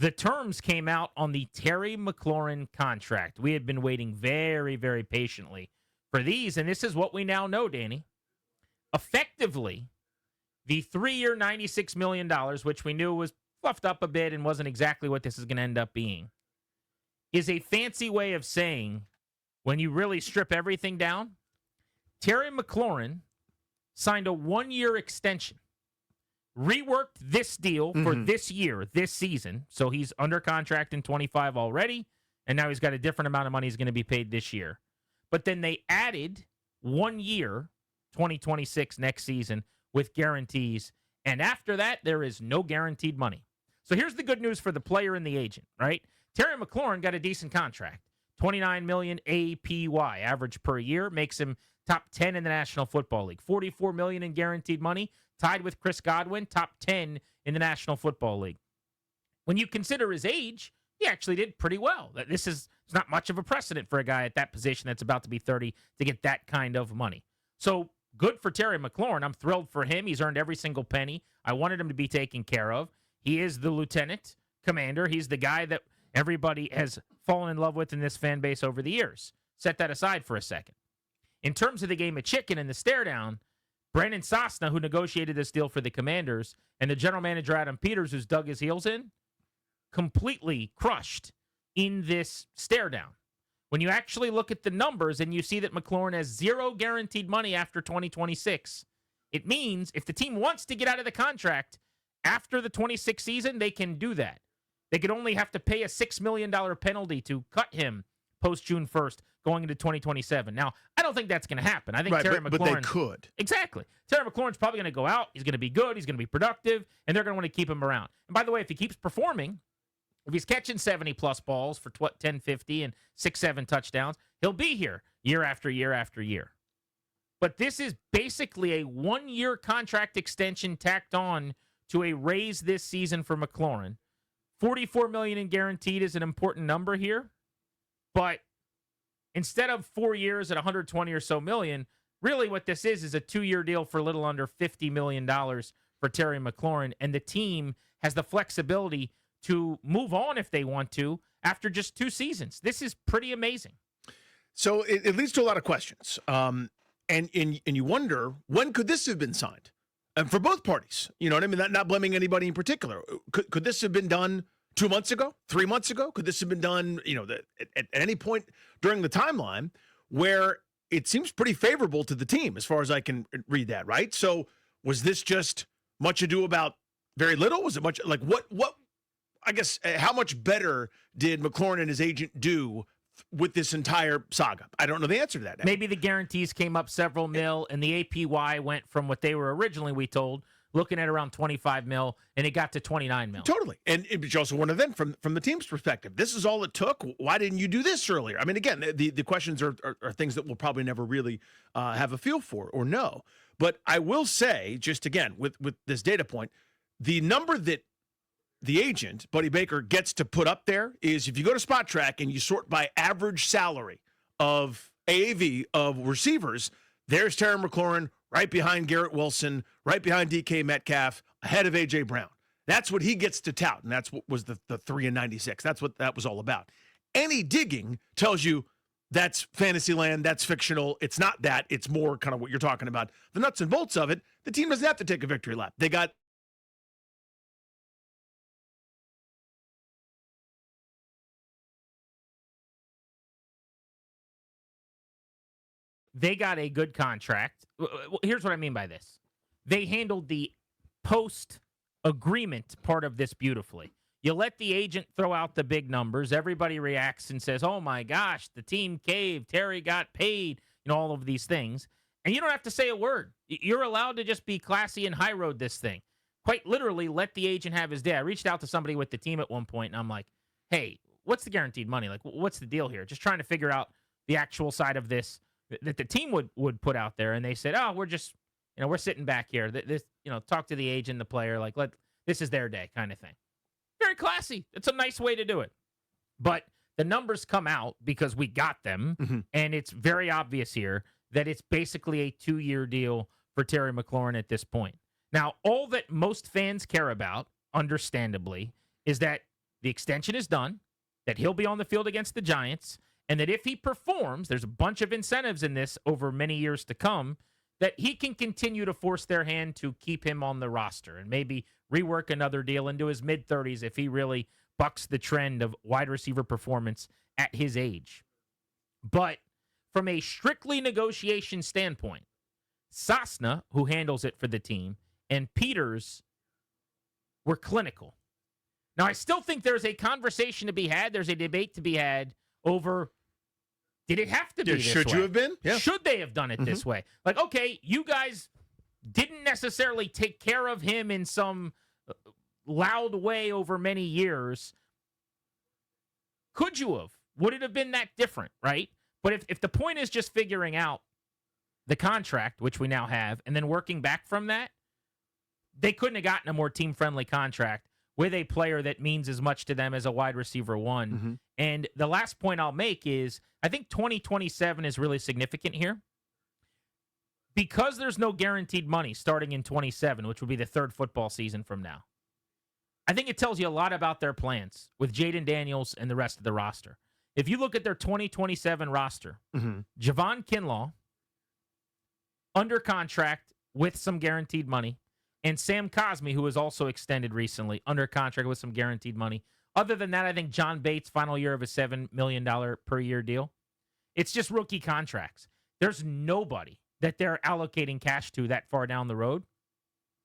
The terms came out on the Terry McLaurin contract. We had been waiting very, very patiently for these, and this is what we now know, Danny. Effectively, the 3-year, $96 million, which we knew was fluffed up a bit and wasn't exactly what this is going to end up being, is a fancy way of saying, when you really strip everything down, Terry McLaurin signed a 1-year extension, reworked this deal for this year, this season. So he's under contract in 25 already, and now he's got a different amount of money he's going to be paid this year. But then they added 1 year, 2026 next season, with guarantees. And after that, there is no guaranteed money. So here's the good news for the player and the agent, right? Terry McLaurin got a decent contract. $29 million APY, average per year, makes him top 10 in the National Football League. $44 million in guaranteed money, tied with Chris Godwin, top 10 in the National Football League. When you consider his age, he actually did pretty well. This is not much of a precedent for a guy at that position that's about to be 30 to get that kind of money. So good for Terry McLaurin. I'm thrilled for him. He's earned every single penny. I wanted him to be taken care of. He is the lieutenant commander. He's the guy that everybody has fallen in love with in this fan base over the years. Set that aside for a second. In terms of the game of chicken and the stare down, Brandon Sosna, who negotiated this deal for the Commanders, and the general manager Adam Peters, who's dug his heels in, completely crushed in this stare down. When you actually look at the numbers and you see that McLaurin has zero guaranteed money after 2026, it means if the team wants to get out of the contract after the 26 season, they can do that. They could only have to pay a $6 million penalty to cut him post June 1st going into 2027. Now, I don't think that's going to happen. I think Terry McLaurin... But they could. Exactly. Terry McLaurin's probably going to go out. He's going to be good. He's going to be productive. And they're going to want to keep him around. And by the way, if he keeps performing, if he's catching 70-plus balls for 10-50 and 6-7 touchdowns, he'll be here year after year after year. But this is basically a 1-year contract extension tacked on to a raise this season for McLaurin. $44 million in guaranteed is an important number here. But instead of 4 years at $120 or so million, really what this is a 2-year deal for a little under $50 million for Terry McLaurin. And the team has the flexibility to move on if they want to after just 2 seasons. This is pretty amazing. So it leads to a lot of questions. And you wonder, when could this have been signed? And for both parties, you know what I mean? Not blaming anybody in particular. Could this have been done 2 months ago, 3 months ago? Could this have been done, at any point during the timeline where it seems pretty favorable to the team as far as I can read that, right? So was this just much ado about very little? Was it much like what I guess how much better did McLaurin and his agent do with this entire saga? I don't know the answer to that. Maybe the guarantees came up several mil, and the APY went from what they were originally, we told, looking at around 25 mil, and it got to 29 mil. Totally. And you also wonder then from the team's perspective, this is all it took. Why didn't you do this earlier? I mean, again, the questions are things that we'll probably never really have a feel for or know. But I will say, just again, with this data point, the number that the agent, Buddy Baker, gets to put up there is if you go to Spot Track and you sort by average salary of AAV of receivers, there's Terry McLaurin right behind Garrett Wilson, right behind DK Metcalf, ahead of A.J. Brown. That's what he gets to tout, and that's what was the 3 and 96. That's what that was all about. Any digging tells you that's fantasy land, that's fictional. It's not that. It's more kind of what you're talking about. The nuts and bolts of it, the team doesn't have to take a victory lap. They got a good contract. Here's what I mean by this. They handled the post-agreement part of this beautifully. You let the agent throw out the big numbers. Everybody reacts and says, oh, my gosh, the team caved. Terry got paid. All of these things. And you don't have to say a word. You're allowed to just be classy and high-road this thing. Quite literally, let the agent have his day. I reached out to somebody with the team at one point, and I'm like, hey, what's the guaranteed money? Like, what's the deal here? Just trying to figure out the actual side of this that the team would put out there. And they said, oh, we're just, we're sitting back here. This, talk to the agent, the player, like, this is their day kind of thing. Very classy. It's a nice way to do it. But the numbers come out because we got them. And it's very obvious here that it's basically a 2-year deal for Terry McLaurin at this point. Now, all that most fans care about, understandably, is that the extension is done, that he'll be on the field against the Giants, and that if he performs, there's a bunch of incentives in this over many years to come, that he can continue to force their hand to keep him on the roster and maybe rework another deal into his mid-30s if he really bucks the trend of wide receiver performance at his age. But from a strictly negotiation standpoint, Sosna, who handles it for the team, and Peters were clinical. Now, I still think there's a conversation to be had. There's a debate to be had over, did it have to be this way? Should you have been? Yeah. Should they have done it this way? Like, okay, you guys didn't necessarily take care of him in some loud way over many years. Could you have? Would it have been that different, right? But if the point is just figuring out the contract, which we now have, and then working back from that, they couldn't have gotten a more team-friendly contract with a player that means as much to them as a wide receiver one. And the last point I'll make is I think 2027 is really significant here. Because there's no guaranteed money starting in 27, which would be the third football season from now, I think it tells you a lot about their plans with Jaden Daniels and the rest of the roster. If you look at their 2027 roster, Javon Kinlaw, under contract with some guaranteed money, and Sam Cosmi, who was also extended recently, under contract with some guaranteed money. Other than that, I think John Bates' final year of a $7 million per year deal. It's just rookie contracts. There's nobody that they're allocating cash to that far down the road.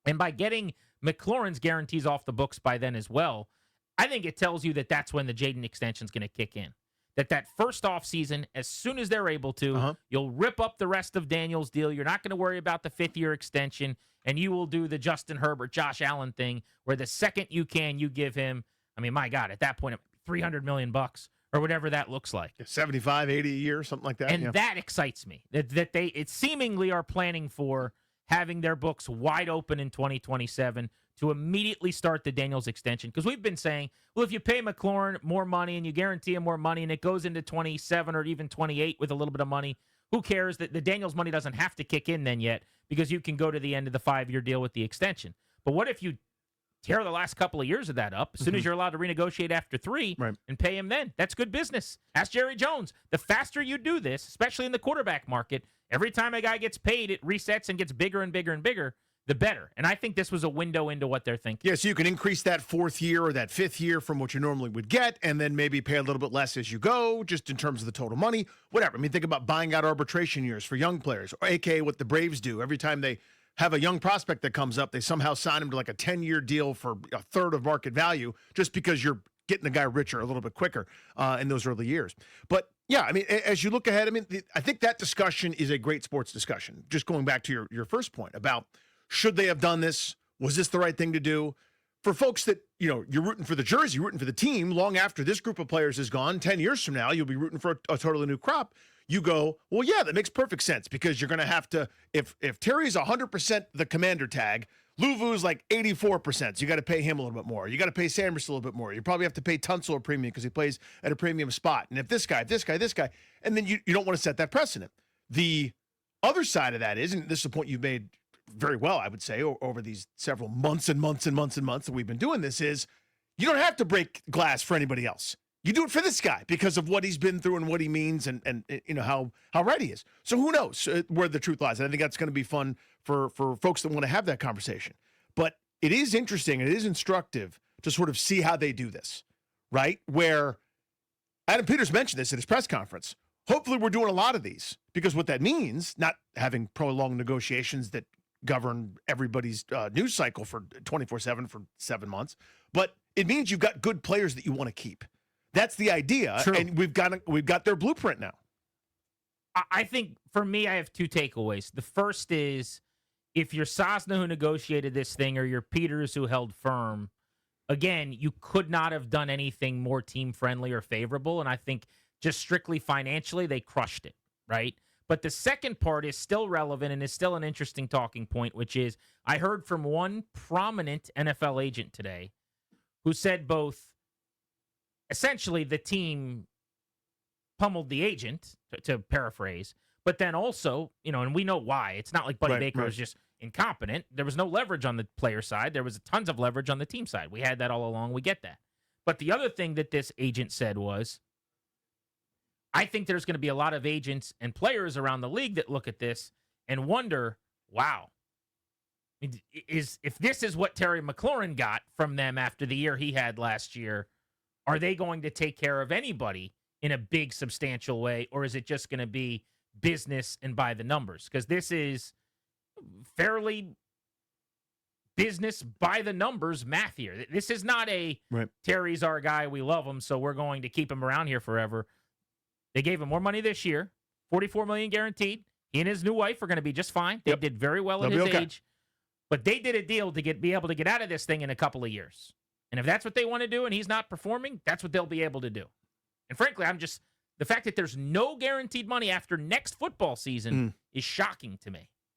And by getting McLaurin's guarantees off the books by then as well, I think it tells you that that's when the Jaden extension is going to kick in. That first offseason, as soon as they're able to, you'll rip up the rest of Daniels' deal. You're not going to worry about the fifth-year extension, and you will do the Justin Herbert, Josh Allen thing, where the second you can, you give him, I mean, my God, at that point, $300 million or whatever that looks like. 75, 80 a year, something like that. And that excites me, that they seemingly are planning for having their books wide open in 2027 to immediately start the Daniels extension. Because we've been saying, well, if you pay McLaurin more money and you guarantee him more money and it goes into 27 or even 28 with a little bit of money, who cares? That the Daniels money doesn't have to kick in then yet because you can go to the end of the 5-year deal with the extension. But what if you tear the last couple of years of that up as soon as you're allowed to renegotiate after 3 and pay him then? That's good business. Ask Jerry Jones. The faster you do this, especially in the quarterback market, every time a guy gets paid, it resets and gets bigger and bigger and bigger, the better. And I think this was a window into what they're thinking. Yeah, so you can increase that 4th year or that 5th year from what you normally would get and then maybe pay a little bit less as you go, just in terms of the total money, whatever. I mean, think about buying out arbitration years for young players, or AKA what the Braves do. Every time they have a young prospect that comes up, they somehow sign him to like a 10-year deal for a third of market value just because you're getting the guy richer a little bit quicker in those early years. But yeah, I mean, as you look ahead, I mean, I think that discussion is a great sports discussion. Just going back to your first point about should they have done this? Was this the right thing to do? For folks that, you know, you're rooting for the jersey, you're rooting for the team, long after this group of players is gone, 10 years from now, you'll be rooting for a totally new crop. You go, well, yeah, that makes perfect sense because you're going to have to, if Terry's 100% the commander tag, Luvu's like 84%, so you got to pay him a little bit more. You got to pay Sanders a little bit more. You probably have to pay Tunsil a premium because he plays at a premium spot. And if this guy, and then you don't want to set that precedent. The other side of that is, and this is a point you've made very well, I would say, over these several months and months and months and months that we've been doing this, is you don't have to break glass for anybody else. You do it for this guy because of what he's been through and what he means and you know how right he is. So who knows where the truth lies? And I think that's going to be fun for folks that want to have that conversation. But it is interesting and it is instructive to sort of see how they do this, right? Where Adam Peters mentioned this at his press conference. Hopefully we're doing a lot of these because what that means, not having prolonged negotiations that govern everybody's news cycle for 24/7 for 7 months, but it means you've got good players that you want to keep. That's the idea. True. And we've got their blueprint now. I think for me, I have 2 takeaways. The first is if you're Sosna who negotiated this thing or you're Peters who held firm, again, you could not have done anything more team friendly or favorable. And I think just strictly financially, they crushed it, right? But the second part is still relevant and is still an interesting talking point, which is I heard from one prominent NFL agent today who said both essentially the team pummeled the agent, to paraphrase, but then also, you know, and we know why. It's not like Buddy Baker was just incompetent. There was no leverage on the player side. There was tons of leverage on the team side. We had that all along. We get that. But the other thing that this agent said was, I think there's going to be a lot of agents and players around the league that look at this and wonder, wow, if this is what Terry McLaurin got from them after the year he had last year, are they going to take care of anybody in a big, substantial way, or is it just going to be business and by the numbers? Because this is fairly business by the numbers math here. This is not a right. Terry's our guy, we love him, so we're going to keep him around here forever. They gave him more money this year, $44 million guaranteed. He and his new wife are going to be just fine. They did very well at his age. But they did a deal to be able to get out of this thing in a couple of years. And if that's what they want to do and he's not performing, that's what they'll be able to do. And frankly, the fact that there's no guaranteed money after next football season is shocking to me.